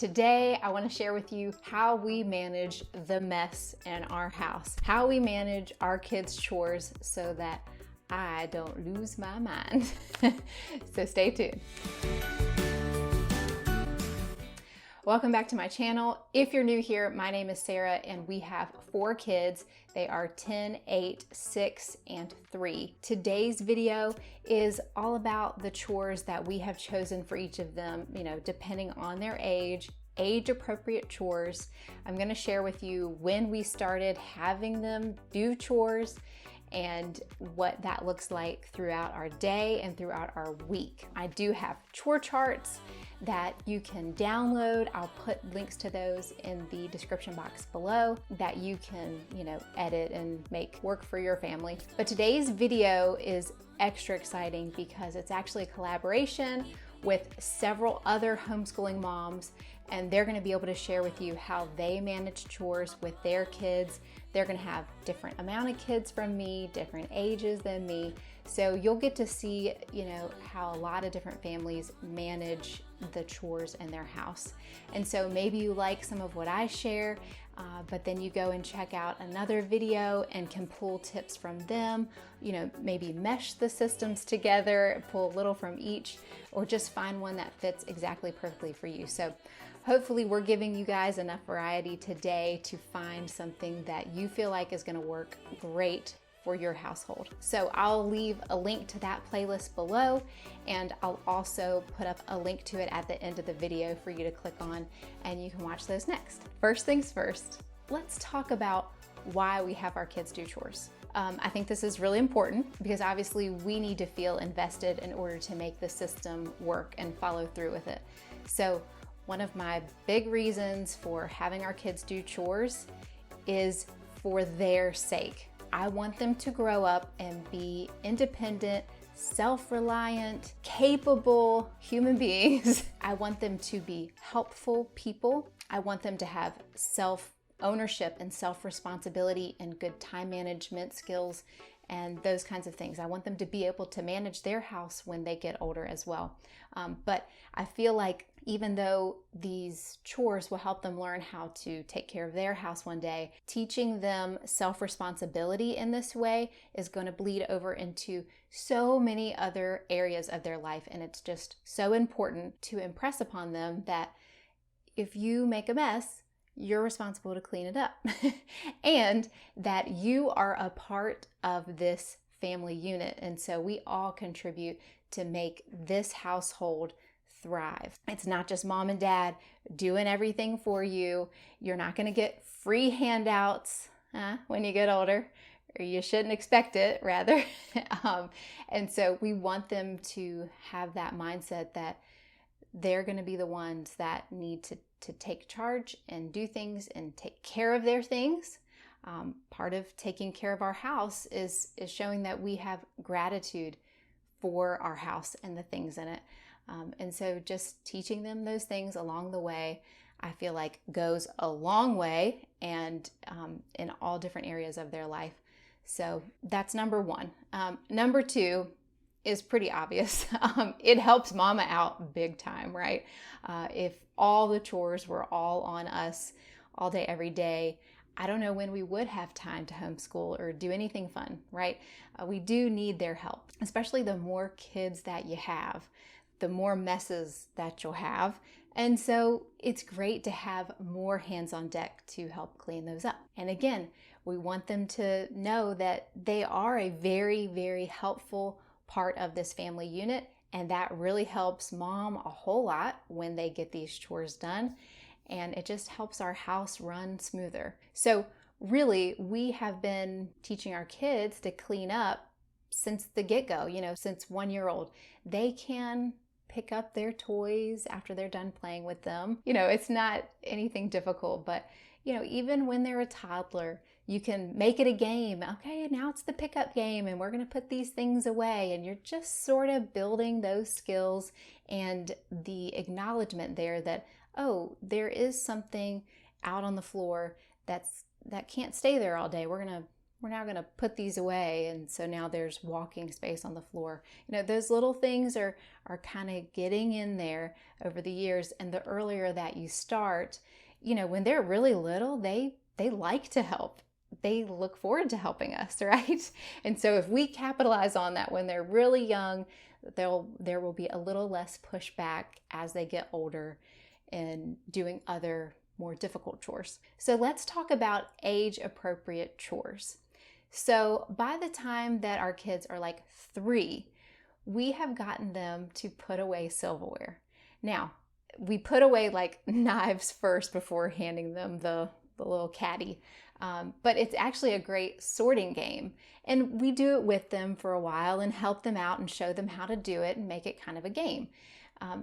Today, I want to share with you how we manage the mess in our house, how we manage our kids' chores so that I don't lose my mind. So stay tuned. Welcome back to my channel. If you're new here, my name is Sarah and we have 4 kids. They are 10, 8, 6, and 3. Today's video is all about the chores that we have chosen for each of them, depending on their age appropriate chores. I'm going to share with you when we started having them do chores and what that looks like throughout our day and throughout our week. I do have chore charts that you can download. I'll put links to those in the description box below that you can, edit and make work for your family. But today's video is extra exciting because it's actually a collaboration with several other homeschooling moms, and they're going to be able to share with you how they manage chores with their kids. They're going to have different amount of kids from me, different ages than me. So you'll get to see, how a lot of different families manage the chores in their house. And so maybe you like some of what I share, but then you go and check out another video and can pull tips from them, maybe mesh the systems together, pull a little from each, or just find one that fits exactly perfectly for you. So hopefully we're giving you guys enough variety today to find something that you feel like is going to work great for your household. So I'll leave a link to that playlist below, and I'll also put up a link to it at the end of the video for you to click on, and you can watch those next. First things first, let's talk about why we have our kids do chores. I think this is really important because obviously we need to feel invested in order to make the system work and follow through with it. So one of my big reasons for having our kids do chores is for their sake. I want them to grow up and be independent, self-reliant, capable human beings. I want them to be helpful people. I want them to have self-ownership and self-responsibility and good time management skills and those kinds of things. I want them to be able to manage their house when they get older as well. But I feel like even though these chores will help them learn how to take care of their house one day, teaching them self-responsibility in this way is going to bleed over into so many other areas of their life. And it's just so important to impress upon them that if you make a mess, you're responsible to clean it up and that you are a part of this family unit. And so we all contribute to make this household thrive. It's not just mom and dad doing everything for you. You're not going to get free handouts when you get older, or you shouldn't expect it, rather. And so we want them to have that mindset that they're going to be the ones that need to take charge and do things and take care of their things. Part of taking care of our house is showing that we have gratitude for our house and the things in it. And so just teaching them those things along the way, I feel like goes a long way and in all different areas of their life. So that's number one. Number two is pretty obvious. It helps mama out big time, right? If all the chores were all on us all day, every day, I don't know when we would have time to homeschool or do anything fun, right? We do need their help, especially the more kids that you have, the more messes that you'll have. And so it's great to have more hands on deck to help clean those up. And again, we want them to know that they are a very, very helpful part of this family unit. And that really helps mom a whole lot when they get these chores done. And it just helps our house run smoother. So really, we have been teaching our kids to clean up since the get-go, since 1-year-old. They can pick up their toys after they're done playing with them. It's not anything difficult, but even when they're a toddler, you can make it a game. Okay, now it's the pickup game and we're going to put these things away, and you're just sort of building those skills and the acknowledgement there that, oh, there is something out on the floor that can't stay there all day. We're we're now going to put these away. And so now there's walking space on the floor. You know, those little things are kind of getting in there over the years. And the earlier that you start, you know, when they're really little, they like to help. They look forward to helping us, right? And so if we capitalize on that when they're really young, there will be a little less pushback as they get older in doing other more difficult chores. So let's talk about age-appropriate chores. So by the time that our kids are like 3, we have gotten them to put away silverware. Now, we put away like knives first before handing them the little caddy. But it's actually a great sorting game. And we do it with them for a while and help them out and show them how to do it and make it kind of a game.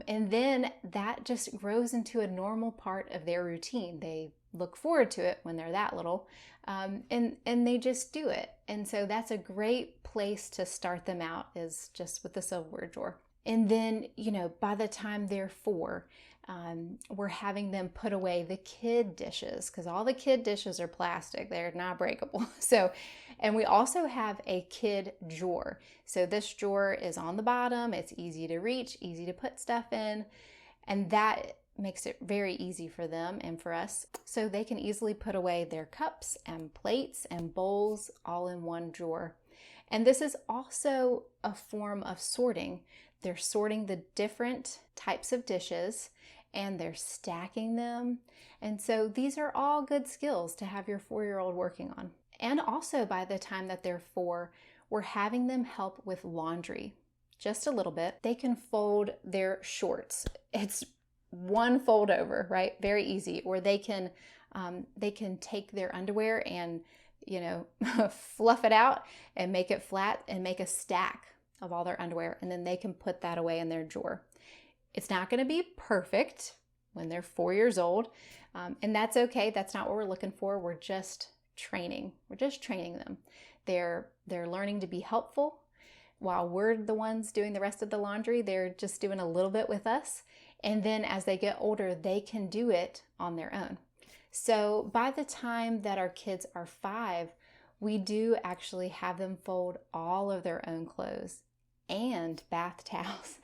And then that just grows into a normal part of their routine. They look forward to it when they're that little, and they just do it. And so that's a great place to start them out, is just with the silverware drawer. And then, you know, by the time they're 4, we're having them put away the kid dishes, because all the kid dishes are plastic. They're not breakable. So, and we also have a kid drawer. So this drawer is on the bottom. It's easy to reach, easy to put stuff in. And that makes it very easy for them and for us. So they can easily put away their cups and plates and bowls all in one drawer. And this is also a form of sorting. They're sorting the different types of dishes and they're stacking them. And so these are all good skills to have your 4-year-old working on. And also by the time that they're 4, we're having them help with laundry just a little bit. They can fold their shorts. It's one fold over, right? Very easy. Or they can take their underwear and, you know, fluff it out and make it flat and make a stack of all their underwear. And then they can put that away in their drawer. It's not going to be perfect when they're 4 years old. And that's okay. That's not what we're looking for. We're just training. We're just training them. They're learning to be helpful. While we're the ones doing the rest of the laundry, they're just doing a little bit with us. And then as they get older, they can do it on their own. So by the time that our kids are 5, we do actually have them fold all of their own clothes and bath towels.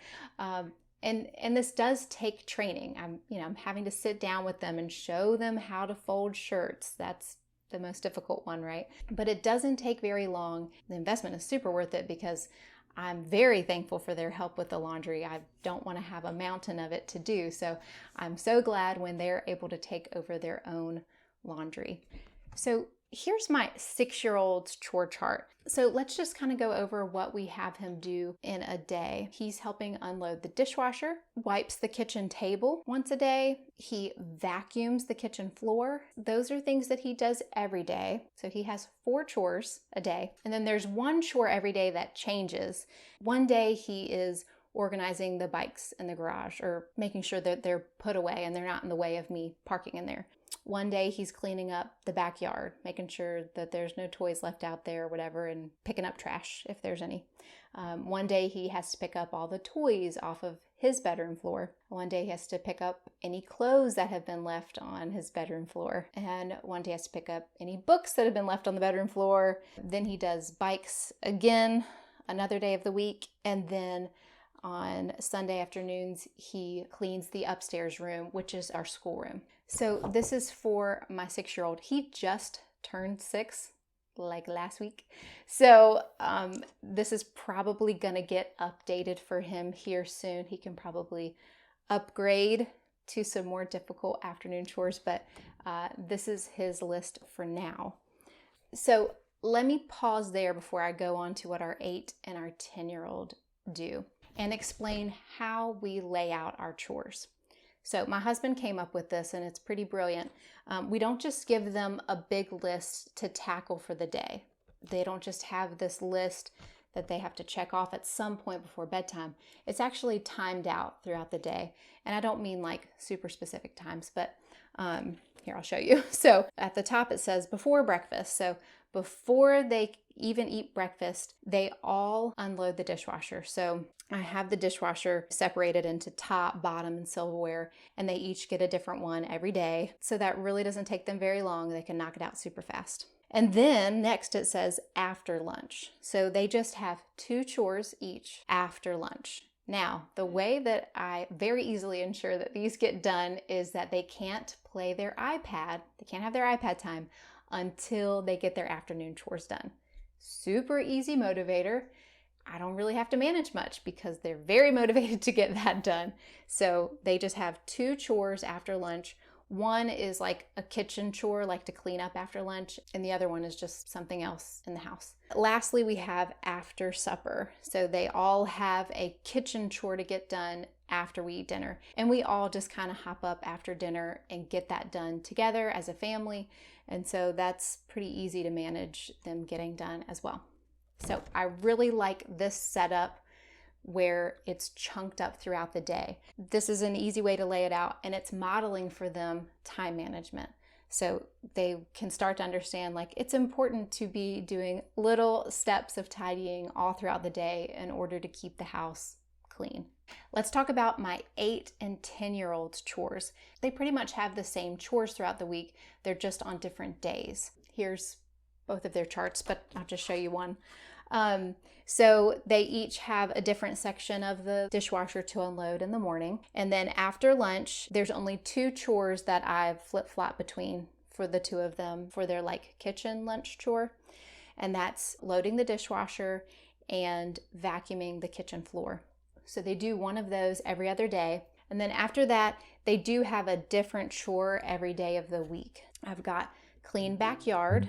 And this does take training. I'm having to sit down with them and show them how to fold shirts. That's the most difficult one, right? But it doesn't take very long. The investment is super worth it because I'm very thankful for their help with the laundry. I don't want to have a mountain of it to do. So I'm so glad when they're able to take over their own laundry. So here's my 6-year-old's chore chart. So let's just kind of go over what we have him do in a day. He's helping unload the dishwasher, wipes the kitchen table once a day. He vacuums the kitchen floor. Those are things that he does every day. So he has 4 chores a day. And then there's one chore every day that changes. One day he is organizing the bikes in the garage or making sure that they're put away and they're not in the way of me parking in there. One day he's cleaning up the backyard, making sure that there's no toys left out there or whatever, and picking up trash if there's any. One day he has to pick up all the toys off of his bedroom floor. One day he has to pick up any clothes that have been left on his bedroom floor. And one day he has to pick up any books that have been left on the bedroom floor. Then he does bikes again, another day of the week. And then on Sunday afternoons, he cleans the upstairs room, which is our schoolroom. So this is for my 6-year-old. He just turned 6, like last week. So this is probably going to get updated for him here soon. He can probably upgrade to some more difficult afternoon chores, but this is his list for now. So let me pause there before I go on to what our 8 and our 10-year-old do and explain how we lay out our chores. So my husband came up with this and it's pretty brilliant. We don't just give them a big list to tackle for the day. They don't just have this list that they have to check off at some point before bedtime. It's actually timed out throughout the day. And I don't mean like super specific times, but here, I'll show you. So at the top it says before breakfast. So before they even eat breakfast, they all unload the dishwasher. So I have the dishwasher separated into top, bottom, and silverware, and they each get a different one every day. So that really doesn't take them very long. They can knock it out super fast. And then next it says after lunch. So they just have 2 chores each after lunch. Now, the way that I very easily ensure that these get done is that they can't play their iPad. They can't have their iPad time until they get their afternoon chores done. Super easy motivator. I don't really have to manage much because they're very motivated to get that done. So they just have 2 chores after lunch. One is like a kitchen chore, like to clean up after lunch, and the other one is just something else in the house. Lastly, we have after supper. So they all have a kitchen chore to get done after we eat dinner. And we all just kind of hop up after dinner and get that done together as a family. And so that's pretty easy to manage them getting done as well. So I really like this setup where it's chunked up throughout the day. This is an easy way to lay it out, and it's modeling for them time management. So they can start to understand like it's important to be doing little steps of tidying all throughout the day in order to keep the house clean. Let's talk about my 8 and 10-year-olds' chores. They pretty much have the same chores throughout the week. They're just on different days. Here's both of their charts, but I'll just show you one. So they each have a different section of the dishwasher to unload in the morning. And then after lunch, there's only 2 chores that I've flip-flopped between for the 2 of them for their like kitchen lunch chore. And that's loading the dishwasher and vacuuming the kitchen floor. So they do one of those every other day. And then after that, they do have a different chore every day of the week. I've got clean backyard,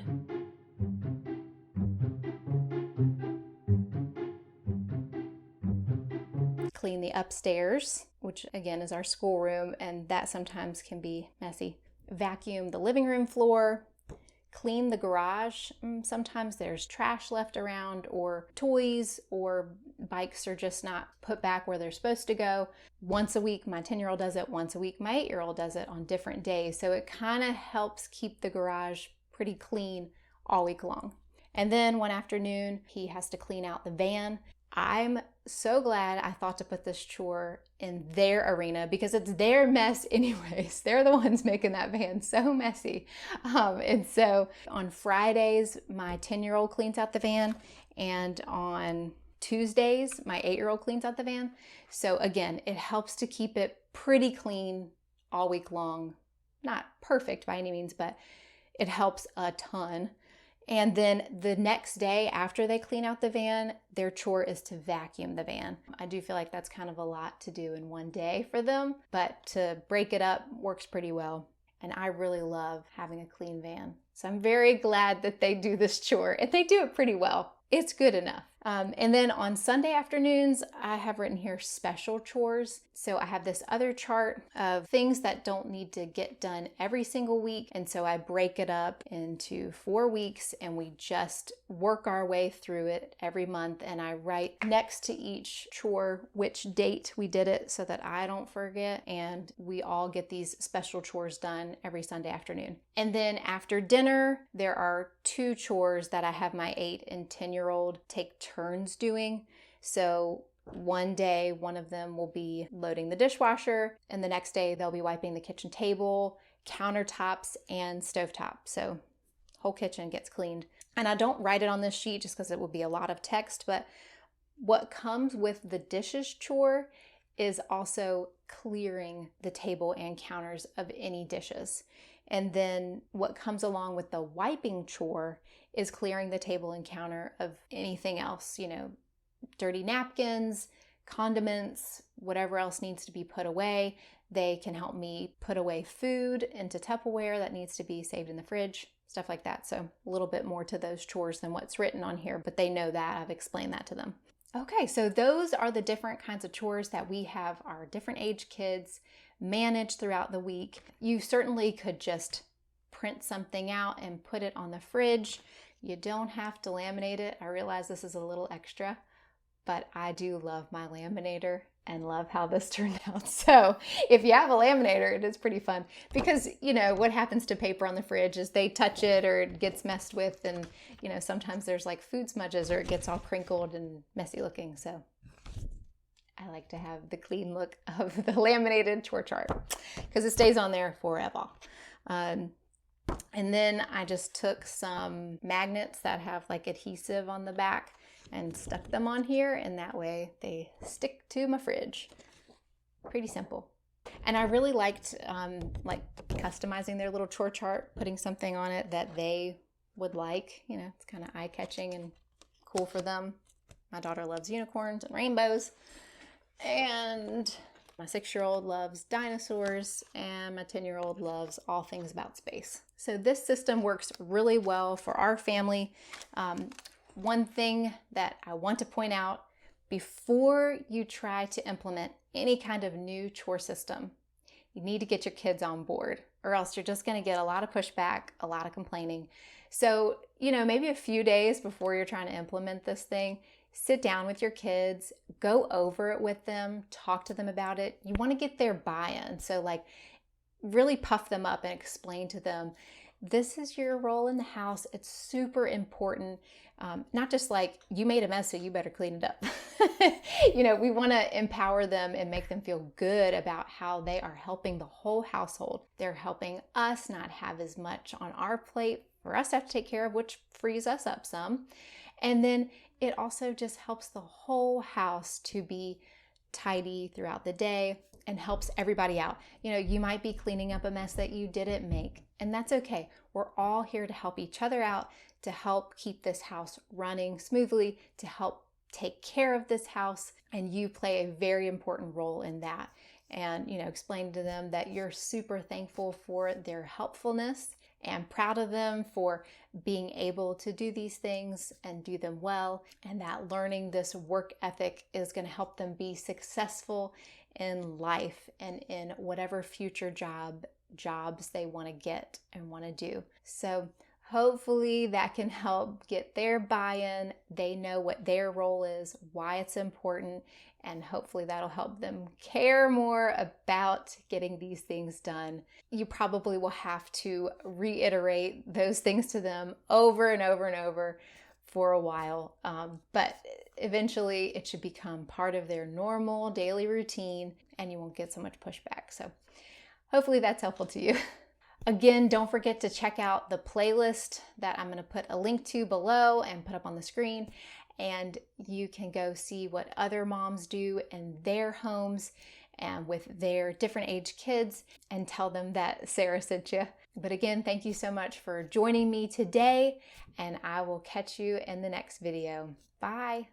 clean the upstairs, which again is our schoolroom, and that sometimes can be messy. Vacuum the living room floor, clean the garage. Sometimes there's trash left around, or toys or bikes are just not put back where they're supposed to go. Once a week, my 10-year-old does it. Once a week, my 8-year-old does it on different days. So it kind of helps keep the garage pretty clean all week long. And then one afternoon, he has to clean out the van. I'm so glad I thought to put this chore in their arena because it's their mess anyways. They're the ones making that van so messy. And so on Fridays, my 10-year-old cleans out the van, and on Tuesdays, my 8-year-old cleans out the van. So again, it helps to keep it pretty clean all week long. Not perfect by any means, but it helps a ton. And then the next day after they clean out the van, their chore is to vacuum the van. I do feel like that's kind of a lot to do in one day for them, but to break it up works pretty well. And I really love having a clean van. So I'm very glad that they do this chore, and they do it pretty well. It's good enough. And then on Sunday afternoons, I have written here special chores. So I have this other chart of things that don't need to get done every single week. And so I break it up into 4 weeks, and we just work our way through it every month. And I write next to each chore which date we did it so that I don't forget. And we all get these special chores done every Sunday afternoon. And then after dinner, there are 2 chores that I have my 8 and 10-year-old take turns doing. So one day, one of them will be loading the dishwasher, and the next day they'll be wiping the kitchen table, countertops, and stovetop. So whole kitchen gets cleaned. And I don't write it on this sheet just because it would be a lot of text, but what comes with the dishes chore is also clearing the table and counters of any dishes. And then what comes along with the wiping chore is clearing the table and counter of anything else, dirty napkins, condiments, whatever else needs to be put away. They can help me put away food into Tupperware that needs to be saved in the fridge, stuff like that. So a little bit more to those chores than what's written on here, but they know that. I've explained that to them. Okay, so those are the different kinds of chores that we have our different age kids manage throughout the week. You certainly could just print something out and put it on the fridge. You don't have to laminate it. I realize this is a little extra, but I do love my laminator and love how this turned out. So if you have a laminator, it is pretty fun because, what happens to paper on the fridge is they touch it or it gets messed with, and, sometimes there's like food smudges or it gets all crinkled and messy looking. So I like to have the clean look of the laminated chore chart because it stays on there forever. And then I just took some magnets that have like adhesive on the back and stuck them on here, and that way they stick to my fridge. Pretty simple. And I really liked like customizing their little chore chart, putting something on it that they would like. You know, it's kind of eye-catching and cool for them. My daughter loves unicorns and rainbows, and my 6-year-old loves dinosaurs, and my 10-year-old loves all things about space. So this system works really well for our family. One thing that I want to point out, before you try to implement any kind of new chore system, you need to get your kids on board, or else you're just going to get a lot of pushback, a lot of complaining. So, you know, maybe a few days before you're trying to implement this thing, sit down with your kids, go over it with them, talk to them about it. You want to get their buy-in. So like really puff them up and explain to them, this is your role in the house. It's super important. Not just like, you made a mess, so you better clean it up. You know, we want to empower them and make them feel good about how they are helping the whole household. They're helping us not have as much on our plate for us to have to take care of, which frees us up some. And then it also just helps the whole house to be tidy throughout the day and helps everybody out. You know, you might be cleaning up a mess that you didn't make, and that's okay. We're all here to help each other out, to help keep this house running smoothly, to help take care of this house, and you play a very important role in that. And, you know, explain to them that you're super thankful for their helpfulness and proud of them for being able to do these things and do them well, and that learning this work ethic is going to help them be successful in life and in whatever future jobs they want to get and want to do. So hopefully that can help get their buy-in. They know what their role is, why it's important, and hopefully that'll help them care more about getting these things done. You probably will have to reiterate those things to them over and over and over for a while, but eventually it should become part of their normal daily routine, and you won't get so much pushback. So hopefully that's helpful to you. Again, don't forget to check out the playlist that I'm going to put a link to below and put up on the screen. And you can go see what other moms do in their homes and with their different age kids, and tell them that Sarah sent you. But again, thank you so much for joining me today, and I will catch you in the next video. Bye.